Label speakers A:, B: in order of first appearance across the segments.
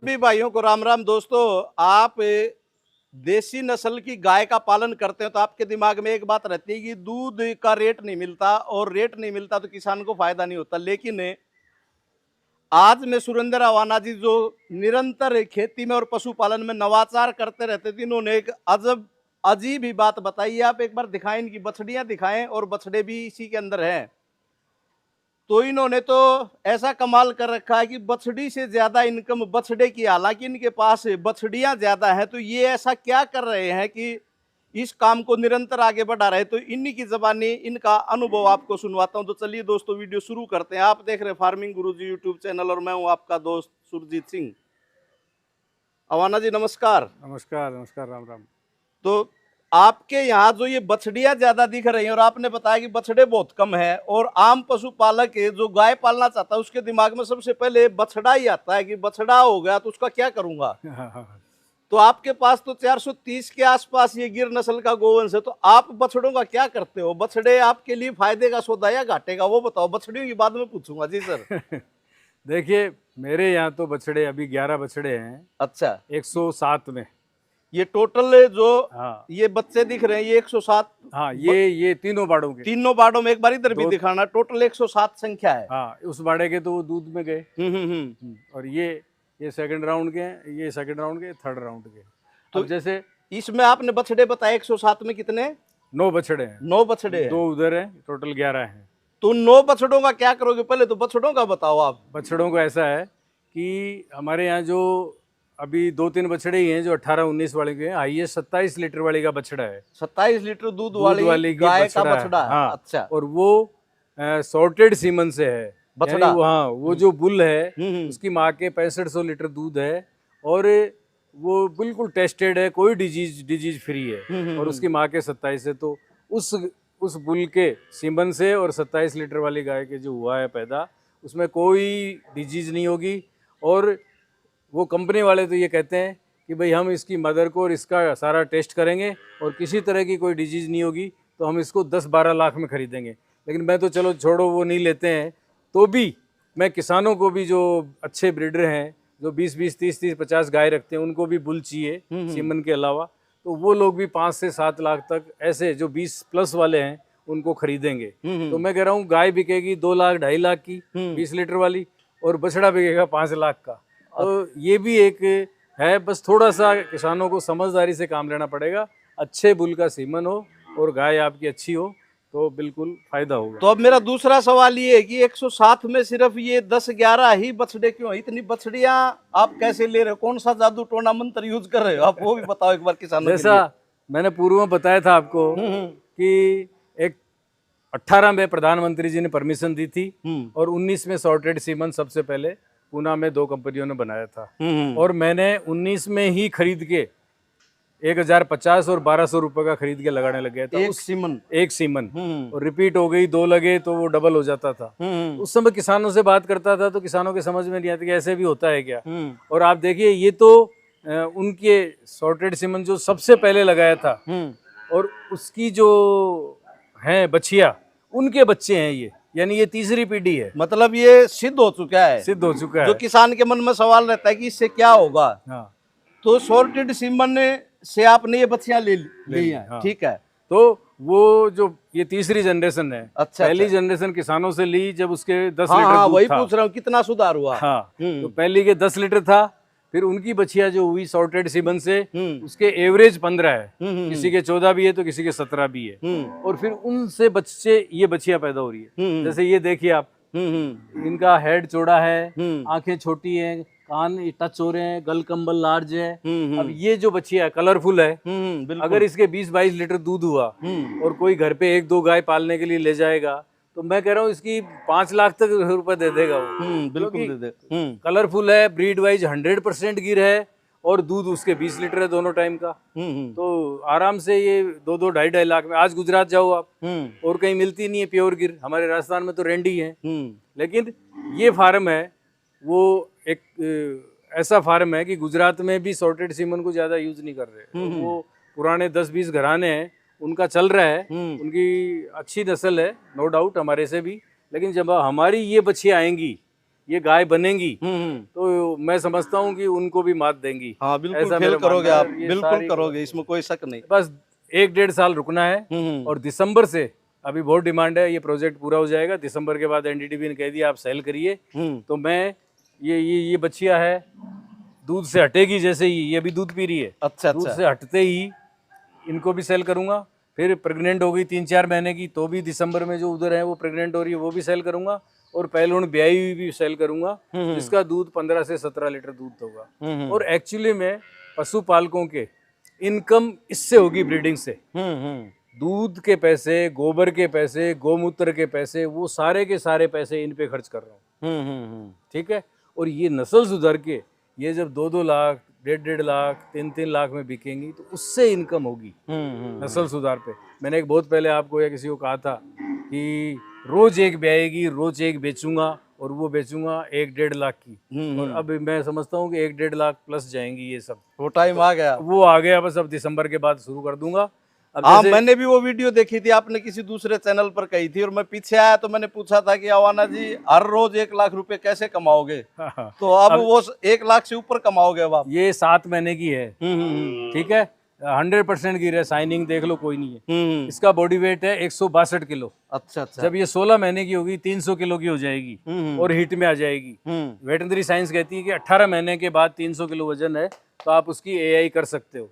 A: सभी भाइयों को राम राम। दोस्तों, आप देसी नस्ल की गाय का पालन करते हैं तो आपके दिमाग में एक बात रहती है कि दूध का रेट नहीं मिलता, और रेट नहीं मिलता तो किसान को फायदा नहीं होता। लेकिन आज मैं सुरेंद्र अवाना जी, जो निरंतर खेती में और पशुपालन में नवाचार करते रहते थे, इन्होंने एक अजीब ही बात बताई है। आप एक बार दिखाएं, इनकी बछड़ियां दिखाएं, और बछड़े भी इसी के अंदर हैं। तो इन्होंने तो ऐसा कमाल कर रखा है कि बछड़ी से ज्यादा इनकम बछड़े की। हालांकि इनके पास बछड़ियां ज्यादा हैं, तो ये ऐसा क्या कर रहे हैं कि इस काम को निरंतर आगे बढ़ा रहे हैं। तो इन्हीं की जबानी इनका अनुभव आपको सुनवाता हूं। तो चलिए दोस्तों, वीडियो शुरू करते हैं। आप देख रहे हैं फार्मिंग गुरुजी यूट्यूब चैनल, और मैं हूं आपका दोस्त सुरजीत सिंह। अवाना जी नमस्कार।
B: नमस्कार नमस्कार, राम राम।
A: तो आपके यहाँ जो ये बछड़ियां ज्यादा दिख रही हैं, और आपने बताया कि बछड़े बहुत कम है, और आम पशुपालक है जो गाय पालना चाहता है उसके दिमाग में सबसे पहले बछड़ा ही आता है कि बछड़ा हो गया तो उसका क्या करूंगा। तो आपके पास तो 430 के आसपास ये गिर नस्ल का गोवंश है। तो आप बछड़ों का क्या करते हो? बछड़े आपके लिए फायदे का सौदा या घाटे का, वो बताओ। बछड़ियों की बाद में पूछूंगा जी सर।
B: देखिए, मेरे यहाँ तो बछड़े अभी 11 बछड़े हैं।
A: अच्छा,
B: 107 में।
A: ये टोटल जो
B: हाँ,
A: ये बच्चे दिख रहे हैं ये 107।
B: हाँ, ये तीनों बाड़ों के।
A: तीनों बाड़ों में एक बार इधर भी दिखाना। टोटल 107 संख्या है।
B: हाँ, उस बाड़े के तो वो दूध में गए। और ये सेकंड राउंड के हैं, ये सेकंड राउंड के, थर्ड राउंड के। तो जैसे
A: इसमें आपने बछड़े बताए 107 में कितने?
B: 9 बछड़े हैं।
A: 9 बछड़े हैं।
B: 2 उधर हैं, टोटल 11 हैं।
A: तो 9 बछड़ों का क्या करोगे? पहले तो बछड़ों का बताओ आप।
B: बछड़ों को ऐसा है कि हमारे यहाँ जो अभी 2-3 बछड़े ही हैं जो 18-19 वाले के हैं। हाईएस्ट 27 लीटर वाली का बछड़ा है।
A: 27 लीटर दूध वाली गाय का बछड़ा है।
B: हाँ,
A: अच्छा।
B: और वो सॉर्टेड सीमन से है बछड़ा। हाँ, वो जो बुल है उसकी माँ के 6500 लीटर दूध है, और वो बिल्कुल टेस्टेड है, कोई डिजीज फ्री है। और उसकी माँ के 27 है। तो उस बुल के सीमन से और 27 लीटर वाली गाय के जो हुआ है पैदा, उसमें कोई डिजीज नहीं होगी। और वो कंपनी वाले तो ये कहते हैं कि भाई हम इसकी मदर को और इसका सारा टेस्ट करेंगे और किसी तरह की कोई डिजीज़ नहीं होगी, तो हम इसको 10-12 लाख में खरीदेंगे। लेकिन मैं तो चलो छोड़ो, वो नहीं लेते हैं। तो भी मैं किसानों को भी, जो अच्छे ब्रीडर हैं, जो 20-20, 30-30, 50 गाय रखते हैं, उनको भी बुल चाहिए सीमन के अलावा, तो वो लोग भी 5 से 7 लाख तक, ऐसे जो 20+ वाले हैं उनको खरीदेंगे। तो मैं कह रहा हूँ गाय बिकेगी 2 लाख 2.5 लाख की 20 लीटर वाली, और बछड़ा बिकेगा 5 लाख का। तो ये भी एक है, बस थोड़ा सा किसानों को समझदारी से काम लेना पड़ेगा। अच्छे बुल का सीमन हो और गाय आपकी अच्छी हो तो बिल्कुल फायदा होगा।
A: तो अब मेरा दूसरा सवाल ये है कि 107 में सिर्फ ये 10-11 ही बछड़े क्यों है? इतनी बछड़ियां आप कैसे ले रहे हो? कौन सा जादू टोना मंत्र यूज कर रहे हो आप? वो भी बताओ एक बार किसानों के लिए।
B: जैसा मैंने पूर्व में बताया था आपको कि एक 18 में प्रधानमंत्री जी ने परमिशन दी थी, और 19 में सॉर्टेड सीमन सबसे पहले पूना में 2 कंपनियों ने बनाया था। और मैंने 19 में ही खरीद के 1050 और 1200 रुपए का खरीद के लगाने लग गया था। एक सीमन और रिपीट हो गई, 2 लगे तो वो डबल हो जाता था। उस समय किसानों से बात करता था तो किसानों के समझ में नहीं आता कि ऐसे भी होता है क्या। और आप देखिए, ये तो उनके सॉर्टेड सीमन जो सबसे पहले लगाया था, और उसकी जो है बछिया, उनके बच्चे हैं ये, यानी ये तीसरी पीढ़ी है।
A: मतलब ये सिद्ध हो चुका है।
B: सिद्ध हो चुका है।
A: जो किसान के मन में सवाल रहता है कि इससे क्या होगा।
B: हाँ,
A: तो सॉर्टेड सीमन से आपने ये बच्चियां ले ली हैं।
B: हाँ।
A: ठीक है।
B: तो वो जो ये तीसरी जनरेशन है।
A: अच्छा,
B: पहली जनरेशन किसानों से ली जब उसके 10
A: हाँ,
B: लीटर
A: हाँ,
B: दूध
A: वही
B: था।
A: पूछ रहा हूँ कितना सुधार हुआ।
B: हाँ, तो पहली के 10 लीटर था, फिर उनकी बछिया जो हुई सॉर्टेड सीमन से, उसके एवरेज 15 है। किसी के 14 भी है तो किसी के 17 भी है। और फिर उनसे बच्चे, ये बछिया पैदा हो रही है। जैसे ये देखिए आप, इनका हेड चौड़ा है, आंखें छोटी हैं, कान टच हो रहे हैं, गल कंबल लार्ज है। अब ये जो बछिया है कलरफुल है। अगर इसके 20-22 लीटर दूध हुआ और कोई घर पे 1-2 गाय पालने के लिए ले जाएगा, तो मैं कह रहा हूँ इसकी 5 लाख तक रुपए दे देगा वो।
A: बिल्कुल दे दे।
B: कलरफुल है, ब्रीड वाइज 100% गिर है, और दूध उसके 20 लीटर है दोनों टाइम का। तो आराम से ये 2-2, 2.5 लाख में। आज गुजरात जाओ आप, और कहीं मिलती नहीं है प्योर गिर। हमारे राजस्थान में तो रेंडी है। लेकिन ये फार्म है, वो एक ऐसा फार्म है कि गुजरात में भी सॉर्टेड सीमन को ज्यादा यूज नहीं कर रहे। वो पुराने 10-20 घराने हैं, उनका चल रहा है। उनकी अच्छी नस्ल है, नो डाउट, हमारे से भी। लेकिन जब हमारी ये बच्चियां आएंगी, ये गाय बनेंगी, तो तो मैं समझता हूँ कि उनको भी मात देंगी।
A: हाँ बिल्कुल
B: ऐसा
A: फेल
B: मेरा
A: करोगे
B: मानना है
A: आप,
B: और ये
A: बिल्कुल
B: सारी
A: करोगे, इसमें कोई शक नहीं।
B: बस 1-1.5 साल रुकना है और दिसंबर से अभी बहुत डिमांड है, ये प्रोजेक्ट पूरा हो जाएगा। दिसंबर के बाद एनडीडीबी ने कह दिया आप सेल करिए, तो मैं ये बच्चियां है दूध से हटेगी, जैसे ही ये भी दूध पी रही है,
A: अच्छा
B: दूध
A: अच्छा।
B: से हटते ही इनको भी सेल करूंगा। फिर प्रेग्नेंट हो गई 3-4 महीने की तो भी दिसंबर में जो उधर है वो प्रेग्नेंट हो रही है वो भी सेल करूंगा, और पहलून ब्याई हुई भी सेल करूंगा, जिसका दूध 15 से 17 लीटर दूध होगा। और एक्चुअली में पशुपालकों के इनकम इससे होगी, ब्रीडिंग से। दूध के पैसे, गोबर के पैसे, गोमूत्र के पैसे, वो सारे के सारे पैसे इन पे खर्च कर रहा हूँ। ठीक है। और ये नस्ल सुधार के ये जब 2-2 लाख, 1.5-1.5 लाख, 3-3 लाख में बिकेंगी तो उससे इनकम होगी नस्ल सुधार पे। मैंने एक बहुत पहले आपको या किसी को कहा था कि रोज एक ब्याएगी, रोज एक बेचूंगा, और वो बेचूंगा 1-1.5 लाख की। और अब मैं समझता हूँ कि 1-1.5 लाख प्लस जाएंगी ये सब।
A: वो टाइम आ गया,
B: वो आ गया, बस अब दिसंबर के बाद शुरू कर दूंगा। अब
A: हाँ
B: जैसे
A: मैंने भी वो वीडियो देखी थी, आपने किसी दूसरे चैनल पर कही थी, और मैं पीछे आया तो मैंने पूछा था कि अवाना जी हर रोज 1 लाख रुपए कैसे कमाओगे? तो अब वो 1 लाख से ऊपर कमाओगे अब आप।
B: ये 7 महीने की है, ठीक है, 100% की है, साइनिंग देख लो, कोई नहीं है। इसका बॉडी वेट है 162 किलो।
A: अच्छा अच्छा।
B: जब ये 16 महीने की होगी 300 किलो की हो जाएगी और हिट में आ जाएगी। वेटनरी साइंस कहती है कि 18 महीने के बाद 300 किलो वजन है तो आप उसकी एआई कर सकते हो।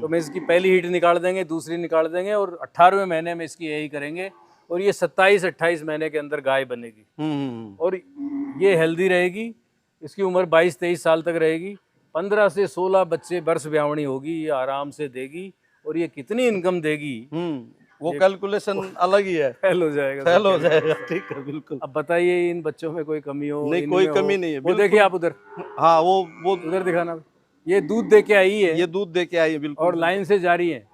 B: तो मैं इसकी पहली हिट निकाल देंगे, दूसरी निकाल देंगे, और 18वें महीने में इसकी एआई करेंगे, और ये 27-28 महीने के अंदर गाय बनेगी। और ये हेल्दी रहेगी, इसकी उम्र 22-23 साल तक रहेगी। 15 से 16 बच्चे वर्ष ब्यावणी होगी, ये आराम से देगी। और ये कितनी इनकम देगी
A: वो कैलकुलेशन अलग ही है,
B: फेल हो जाएगा,
A: फेल हो जाएगा। ठीक है बिल्कुल।
B: अब बताइए इन बच्चों में कोई कमी हो?
A: नहीं
B: इनमें
A: कोई
B: हो?
A: कमी नहीं है,
B: वो देखिए आप उधर,
A: हाँ वो
B: उधर दिखाना, ये दूध दे के आई है,
A: ये दूध दे के आई है बिल्कुल,
B: और लाइन से जा रही है।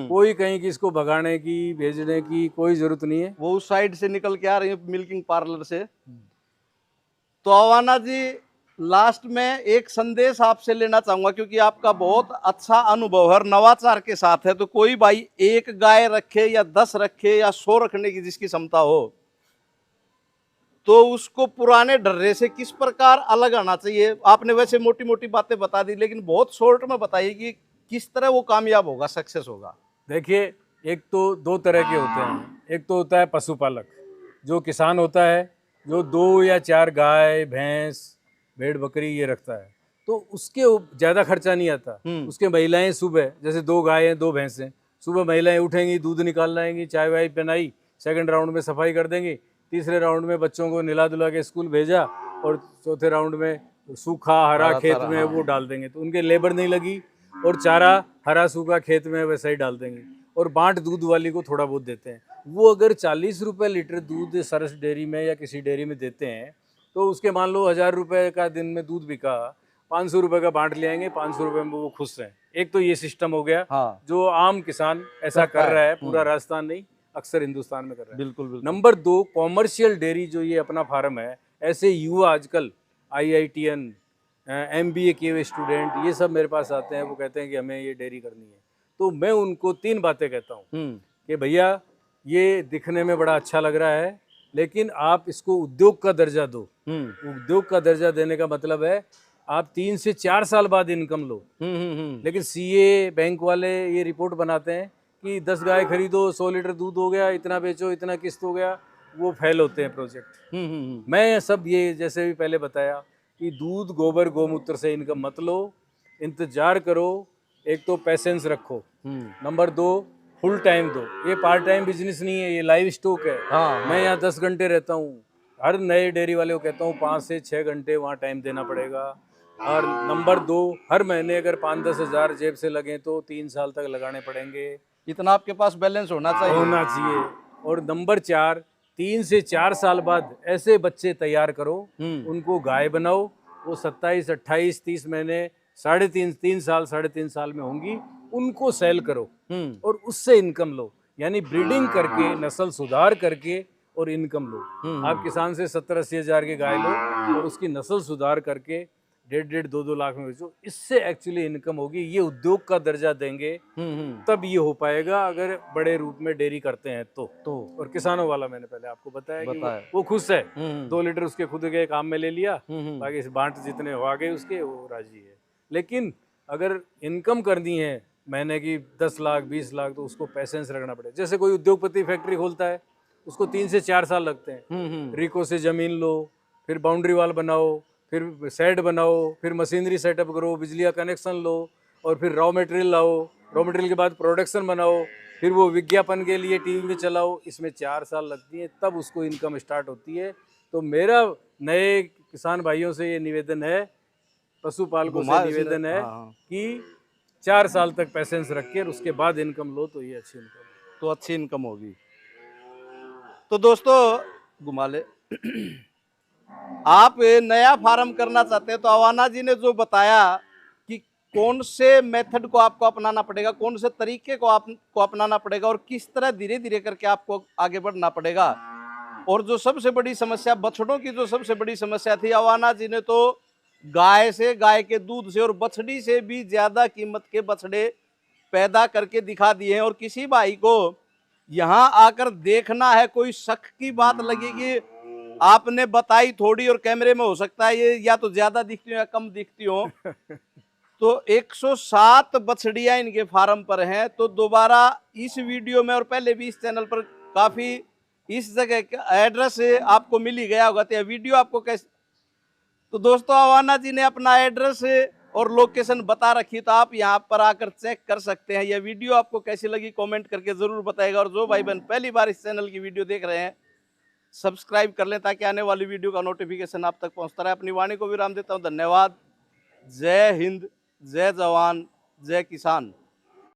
B: कोई कहीं कि इसको भगाने की, भेजने की कोई जरूरत नहीं है।
A: वो उस साइड से निकल के आ रही है मिल्किंग पार्लर से। तो अवाना जी लास्ट में एक संदेश आपसे लेना चाहूंगा, क्योंकि आपका बहुत अच्छा अनुभव है और नवाचार के साथ है। तो कोई भाई 1 गाय रखे या 10 रखे या 100 रखने की जिसकी क्षमता हो, तो उसको पुराने ढर्रे से किस प्रकार अलग आना चाहिए? आपने वैसे मोटी मोटी बातें बता दी, लेकिन बहुत शॉर्ट में बताइए कि किस तरह वो कामयाब होगा, सक्सेस होगा।
B: देखिए, एक तो 2 तरह के होते हैं। एक तो होता है पशुपालक, जो किसान होता है, जो 2 या 4 गाय, भैंस, भेड़, बकरी ये रखता है, तो उसके ज़्यादा खर्चा नहीं आता। उसके महिलाएं सुबह, जैसे 2 गाय हैं, 2 भैंस हैं, सुबह महिलाएं उठेंगी, दूध निकाल लाएंगी, चाय वाय पिलाई, सेकंड राउंड में सफाई कर देंगी, तीसरे राउंड में बच्चों को निला धुला के स्कूल भेजा, और चौथे राउंड में सूखा हरा खेत में वो डाल देंगे, तो उनके लेबर नहीं लगी, और चारा हरा सूखा खेत में वैसा ही डाल देंगे। और बांट दूध वाली को थोड़ा बहुत देते हैं। वो अगर 40 रुपये लीटर दूध सरस डेयरी में या किसी डेयरी में देते हैं, तो उसके मान लो 1000 रुपये का दिन में दूध बिका, 500 रुपये का बांट ले आएंगे, 500 रुपये में वो खुश हैं। एक तो ये सिस्टम हो गया,
A: हाँ।
B: जो आम किसान ऐसा कर रहा है, पूरा राजस्थान नहीं, अक्सर हिंदुस्तान में कर रहा है।
A: बिल्कुल बिल्कुल।
B: नंबर 2, कॉमर्शियल डेयरी, जो ये अपना फार्म है, ऐसे युवा आजकल IITN, MBA किए हुए स्टूडेंट, ये सब मेरे पास आते हैं, वो कहते हैं कि हमें ये डेयरी करनी है। तो मैं उनको 3 बातें कहता हूँ कि भैया ये दिखने में बड़ा अच्छा लग रहा है, लेकिन आप इसको उद्योग का दर्जा दो। उद्योग का दर्जा देने का मतलब है आप 3 से 4 साल बाद इनकम लो। लेकिन CA बैंक वाले ये रिपोर्ट बनाते हैं कि 10 गाय खरीदो, 100 लीटर दूध हो गया, इतना बेचो, इतना किस्त हो गया, वो फेल होते हैं प्रोजेक्ट। मैं सब ये जैसे भी पहले बताया कि दूध, गोबर, गोमूत्र से इनकम मत लो, इंतजार करो। एक तो पैसेंस रखो, नंबर 2 फुल टाइम दो। ये पार्ट टाइम बिजनेस नहीं है, ये लाइव स्टॉक है। मैं यहाँ 10 घंटे रहता हूँ, हर नए डेयरी वाले को कहता हूँ 5 से 6 घंटे वहाँ टाइम देना पड़ेगा। और नंबर 2, हर महीने अगर 5-10 हज़ार जेब से लगे तो 3 साल तक लगाने पड़ेंगे।
A: इतना आपके पास बैलेंस होना चाहिए।
B: और नंबर 4, 3 से 4 साल बाद ऐसे बच्चे तैयार करो, उनको गाय बनाओ, वो 27, 28, 30 महीने, 3.5 साल, 3.5 साल में होंगी, उनको सेल करो और उससे इनकम लो। यानी ब्रीडिंग करके, नस्ल सुधार करके और इनकम लो। आप किसान से 70-80 हज़ार की गाय लो और उसकी नस्ल सुधार करके 1.5 2 लाख में बेचो, इससे एक्चुअली इनकम होगी। ये उद्योग का दर्जा देंगे तब ये हो पाएगा, अगर बड़े रूप में डेयरी करते हैं तो। और किसानों वाला मैंने पहले आपको बताया कि वो खुश है, 2 लीटर उसके खुद के काम में ले लिया, बाकी इस बांट जितने हो गए उसके, वो राजी है। लेकिन अगर इनकम करनी है महीने की 10 लाख 20 लाख, तो उसको पैसेंस रखना पड़ेगा। जैसे कोई उद्योगपति फैक्ट्री खोलता है, उसको 3 से 4 साल लगते हैं। रिको से जमीन लो, फिर बाउंड्री वाल बनाओ, फिर शेड बनाओ, फिर मशीनरी सेटअप करो, बिजली का कनेक्शन लो, और फिर रॉ मटेरियल लाओ, रॉ मटेरियल के बाद प्रोडक्शन बनाओ, फिर वो विज्ञापन के लिए टीवी में चलाओ। इसमें 4 साल लगती है, तब उसको इनकम स्टार्ट होती है। तो मेरा नए किसान भाइयों से ये निवेदन है, पशुपालकों से निवेदन है कि 4 साल तक पैसेंस रख के उसके बाद इनकम लो, तो ये अच्छी इनकम,
A: तो अच्छी इनकम होगी। तो दोस्तों घुमा ले आप नया फार्म करना चाहते हैं तो अवाना जी ने जो बताया कि कौन से मेथड को आपको अपनाना पड़ेगा, कौन से तरीके को आपको अपनाना पड़ेगा, और किस तरह धीरे धीरे करके आपको आगे बढ़ना पड़ेगा। और जो सबसे बड़ी समस्या, बछड़ों की जो सबसे बड़ी समस्या थी, अवाना जी ने तो गाय से, गाय के दूध से और बछड़ी से भी ज्यादा कीमत के बछड़े पैदा करके दिखा दिए हैं। और किसी भाई को यहाँ आकर देखना है, कोई शक की बात लगेगी, आपने बताई थोड़ी और कैमरे में हो सकता है ये या तो ज्यादा दिखती हो या कम दिखती हो। तो 107 बछड़ियां इनके फार्म पर हैं। तो दोबारा इस वीडियो में और पहले भी इस चैनल पर काफी इस जगह का एड्रेस आपको मिल ही गया होगा। तो वीडियो आपको कैसे, तो दोस्तों अवाना जी ने अपना एड्रेस और लोकेशन बता रखी, तो आप यहाँ पर आकर चेक कर सकते हैं। यह वीडियो आपको कैसी लगी कमेंट करके जरूर बताएगा। और जो भाई बहन पहली बार इस चैनल की वीडियो देख रहे हैं, सब्सक्राइब कर लें ताकि आने वाली वीडियो का नोटिफिकेशन आप तक पहुंचता रहे। अपनी वाणी को विराम देता हूं। धन्यवाद। जय हिंद, जय जवान, जय किसान।